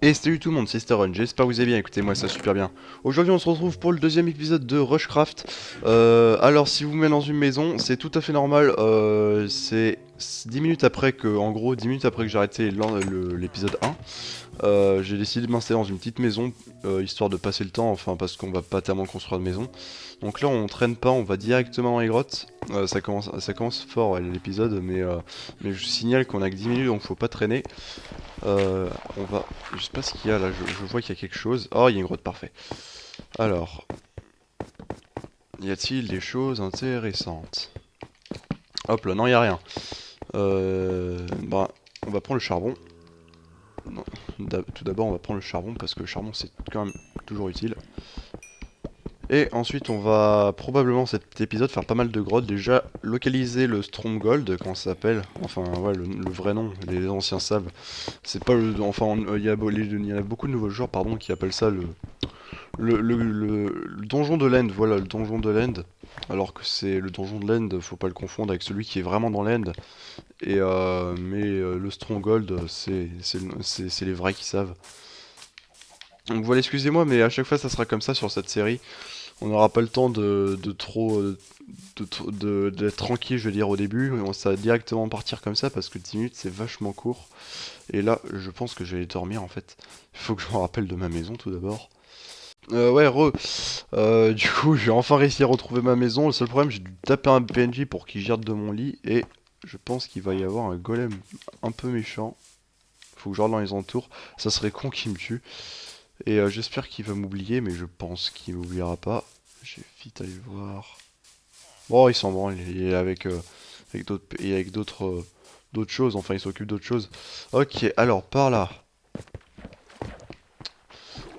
Et salut tout le monde, c'est Starrun, j'espère que vous allez bien, écoutez moi ça super bien. Aujourd'hui on se retrouve pour le deuxième épisode de Rushcraft. Alors si vous vous mettez dans une maison, c'est tout à fait normal, c'est 10 minutes après que, en gros 10 minutes après que j'ai arrêté l'épisode 1, j'ai décidé de m'installer dans une petite maison, histoire de passer le temps, enfin parce qu'on va pas tellement construire de maison. Donc là on traîne pas, on va directement dans les grottes. Ça commence fort ouais, l'épisode, mais je signale qu'on a que 10 minutes donc faut pas traîner. On va... Je sais pas ce qu'il y a là, je vois qu'il y a quelque chose. Oh, il y a une grotte, parfait. Alors, y a-t-il des choses intéressantes? Hop là, non, y a rien. Bah, on va prendre le charbon. Non, tout d'abord, on va prendre le charbon parce que le charbon c'est quand même toujours utile. Et ensuite, on va probablement cet épisode faire pas mal de grottes. Déjà, localiser le Stronghold, comment ça s'appelle? Enfin, ouais, le vrai nom, les anciens savent. C'est pas le. Enfin, il y a beaucoup de nouveaux joueurs, pardon, qui appellent ça le donjon de l'End, voilà, le donjon de l'End. Alors que c'est le donjon de l'End, faut pas le confondre avec celui qui est vraiment dans l'End. Le Stronghold, c'est les vrais qui savent. Donc voilà, excusez-moi, mais à chaque fois ça sera comme ça sur cette série. On n'aura pas le temps de trop d'être tranquille, je veux dire, au début. Ça va directement partir comme ça parce que 10 minutes c'est vachement court. Et là, je pense que je vais dormir en fait. Il faut que je me rappelle de ma maison tout d'abord. Ouais, du coup, j'ai enfin réussi à retrouver ma maison. Le seul problème, j'ai dû taper un PNJ pour qu'il gère de mon lit. Et je pense qu'il va y avoir un golem un peu méchant. Faut que je regarde dans les entours. Ça serait con qu'il me tue. Et j'espère qu'il va m'oublier, mais je pense qu'il m'oubliera pas. Je vais vite aller le voir. Oh, il s'en branle. Il est avec d'autres choses. Enfin, il s'occupe d'autres choses. Ok, alors, par là.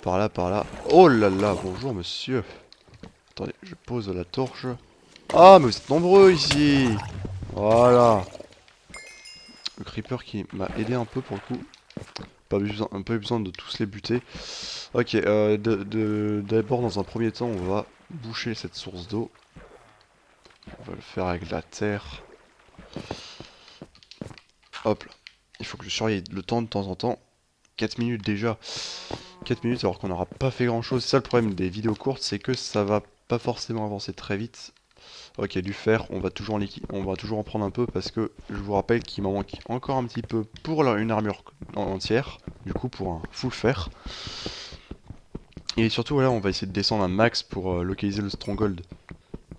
Par là, par là. Oh là là, bonjour monsieur. Attendez, je pose la torche. Ah, mais vous êtes nombreux ici. Voilà. Le creeper qui m'a aidé un peu pour le coup. Pas eu besoin de tous les buter. Ok, d'abord dans un premier temps, on va boucher cette source d'eau. On va le faire avec de la terre. Hop là. Il faut que je surveille le temps de temps en temps. 4 minutes déjà. 4 minutes alors qu'on n'aura pas fait grand chose. C'est ça le problème des vidéos courtes, c'est que ça va pas forcément avancer très vite. Ok, du fer, on va toujours en prendre un peu parce que je vous rappelle qu'il m'en manque encore un petit peu pour une armure entière, du coup pour un full fer. Et surtout voilà, on va essayer de descendre un max pour localiser le stronghold.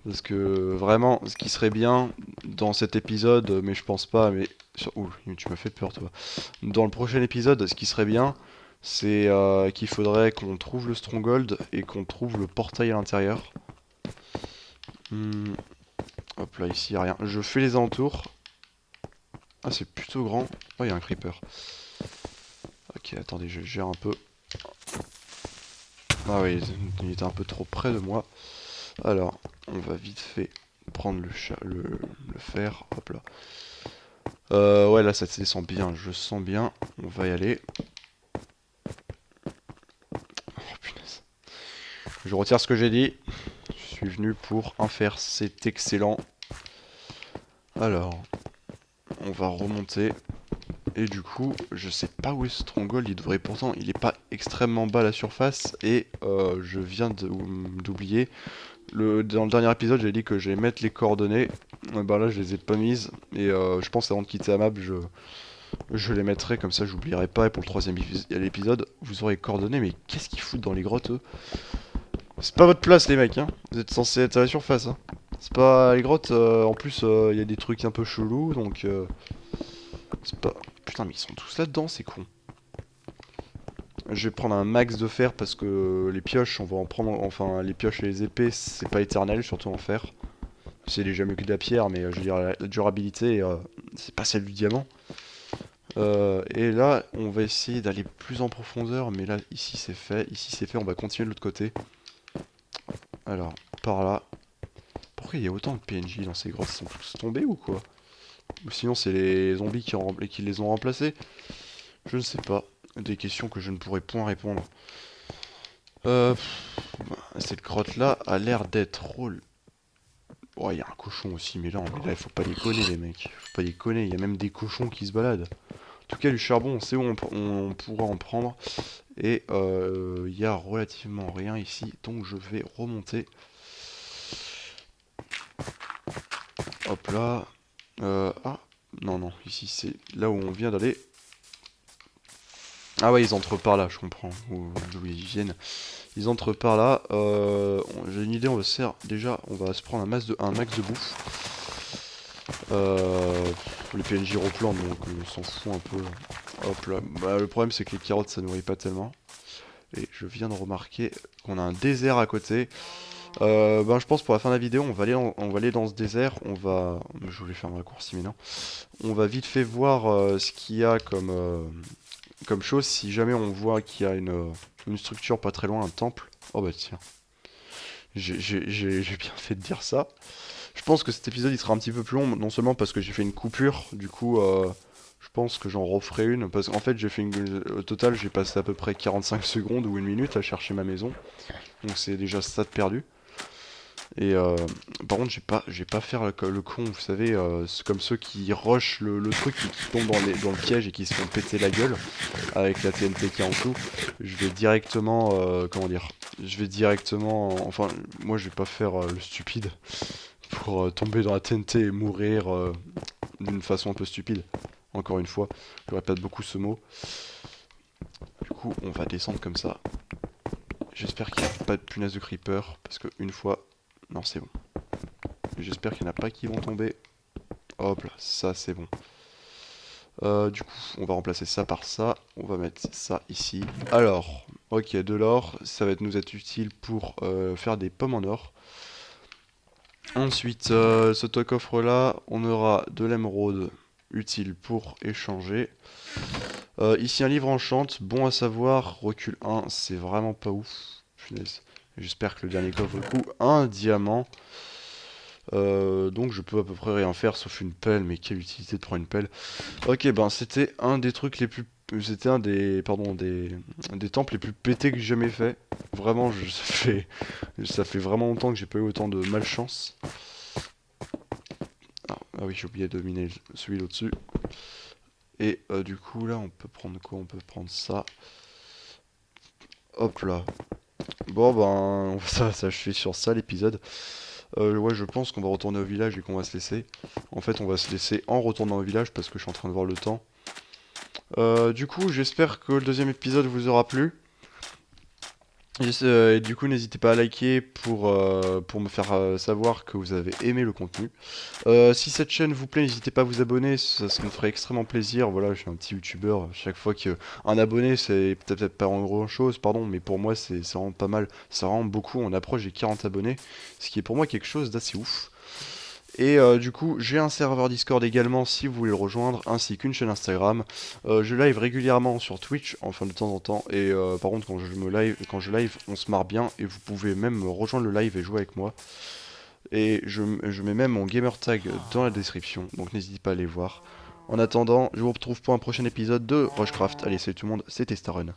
Parce que vraiment, ce qui serait bien dans cet épisode, mais je pense pas, mais... Ouh, tu m'as fait peur toi. Dans le prochain épisode, ce qui serait bien, c'est qu'il faudrait qu'on trouve le stronghold et qu'on trouve le portail à l'intérieur. Hmm. Hop là, ici, y a rien. Je fais les alentours. Ah, c'est plutôt grand. Oh, il y a un creeper. Ok, attendez, je gère un peu. Ah oui, il était un peu trop près de moi. Alors, on va vite fait prendre le fer. Hop là. Ouais, là, ça se descend bien. Je sens bien. On va y aller. Oh, punaise. Je retire ce que j'ai dit. Je suis venu pour un fer. C'est excellent. Alors, on va remonter. Et du coup, je sais pas où est Stronghold, il devrait pourtant, il est pas extrêmement bas à la surface, et je viens d'oublier. Dans le dernier épisode, j'ai dit que j'allais mettre les coordonnées, bah là je les ai pas mises, et je pense avant de quitter la map, je les mettrai, comme ça j'oublierai pas, et pour le troisième épisode, vous aurez les coordonnées, mais qu'est-ce qu'ils foutent dans les grottes eux? C'est pas votre place les mecs, hein, vous êtes censés être à la surface, hein. C'est pas les grottes, en plus il y a des trucs un peu chelous, donc c'est pas... Putain, mais ils sont tous là-dedans, c'est con. Je vais prendre un max de fer parce que les pioches, on va en prendre... Enfin, les pioches et les épées, c'est pas éternel, surtout en fer. C'est déjà mieux que de la pierre, mais je veux dire, la durabilité, c'est pas celle du diamant. Et là, on va essayer d'aller plus en profondeur, mais là, ici c'est fait. Ici c'est fait, on va continuer de l'autre côté. Alors, par là. Pourquoi il y a autant de PNJ dans ces grottes? Ils sont tous tombés ou quoi? Ou sinon c'est les zombies qui les ont remplacés? Je ne sais pas. Des questions que je ne pourrais point répondre. Euh, Cette grotte là a l'air d'être drôle. Ouais, il y a un cochon aussi, mais là, il faut pas déconner les mecs. Faut pas déconner, il y a même des cochons qui se baladent. tout cas, du charbon, on sait où on pourra en prendre. Et il y a relativement rien ici, donc je vais remonter. Hop là. Ah, non, non, ici c'est là où on vient d'aller. Ah ouais, ils entrent par là, je comprends, d'où ils viennent. Ils entrent par là. J'ai une idée, on va se faire, déjà, on va se prendre un max de bouffe. Les PNJ replantent, donc on s'en fout un peu. Hop là. Bah, le problème c'est que les carottes ça nourrit pas tellement. Et je viens de remarquer qu'on a un désert à côté. Ben, je pense pour la fin de la vidéo, on va aller dans ce désert. Je voulais faire un raccourci, mais non. On va vite fait voir ce qu'il y a comme chose. Si jamais on voit qu'il y a une structure pas très loin, un temple. Oh bah tiens, j'ai bien fait de dire ça. Je pense que cet épisode il sera un petit peu plus long, non seulement parce que j'ai fait une coupure, du coup je pense que j'en referai une, parce qu'en fait au total j'ai passé à peu près 45 secondes ou une minute à chercher ma maison, donc c'est déjà ça de perdu. Et par contre j'ai pas faire le con, vous savez, c'est comme ceux qui rushent le truc, qui tombent dans le piège et qui se font péter la gueule avec la TNT qui est en dessous. Je vais directement, comment dire, je vais directement, enfin moi je vais pas faire le stupide pour tomber dans la TNT et mourir d'une façon un peu stupide. Encore une fois, je répète beaucoup ce mot. Du coup, on va descendre comme ça. J'espère qu'il n'y a pas de punaise de creeper, parce que une fois... Non, c'est bon. J'espère qu'il n'y en a pas qui vont tomber. Hop là, ça c'est bon. Du coup, on va remplacer ça par ça. On va mettre ça ici. Alors, ok, de l'or, ça va nous être utile pour faire des pommes en or. Ensuite, ce coffre là, on aura de l'émeraude utile pour échanger. Ici un livre enchante, bon à savoir, recul 1, c'est vraiment pas ouf. Punaise. J'espère que le dernier coffre du coup, un diamant. Donc je peux à peu près rien faire sauf une pelle, mais quelle utilité de prendre une pelle. Ok, ben c'était un des trucs les plus... C'était un des... Pardon, des temples les plus pétés que j'ai jamais fait. Vraiment, ça fait vraiment longtemps que j'ai pas eu autant de malchance. Ah oui, j'ai oublié de miner celui là-dessus. Et du coup, là, on peut prendre quoi? On peut prendre ça. Hop là. Bon, ben, ça je suis sur ça l'épisode. Ouais, je pense qu'on va retourner au village et qu'on va se laisser. En fait, on va se laisser en retournant au village parce que je suis en train de voir le temps. Du coup, j'espère que le deuxième épisode vous aura plu. Et du coup, n'hésitez pas à liker pour me faire savoir que vous avez aimé le contenu. Si cette chaîne vous plaît, n'hésitez pas à vous abonner, ça me ferait extrêmement plaisir. Voilà, je suis un petit youtubeur. Chaque fois qu'un abonné, c'est peut-être pas grand chose, pardon, mais pour moi, c'est vraiment pas mal. C'est vraiment beaucoup. On approche des 40 abonnés, ce qui est pour moi quelque chose d'assez ouf. Et du coup, j'ai un serveur Discord également si vous voulez le rejoindre, ainsi qu'une chaîne Instagram. Je live régulièrement sur Twitch, enfin de temps en temps. Et par contre, quand je live, on se marre bien et vous pouvez même rejoindre le live et jouer avec moi. Et je mets même mon gamer tag dans la description, donc n'hésitez pas à aller voir. En attendant, je vous retrouve pour un prochain épisode de Rushcraft. Allez, salut tout le monde, c'était Starrun.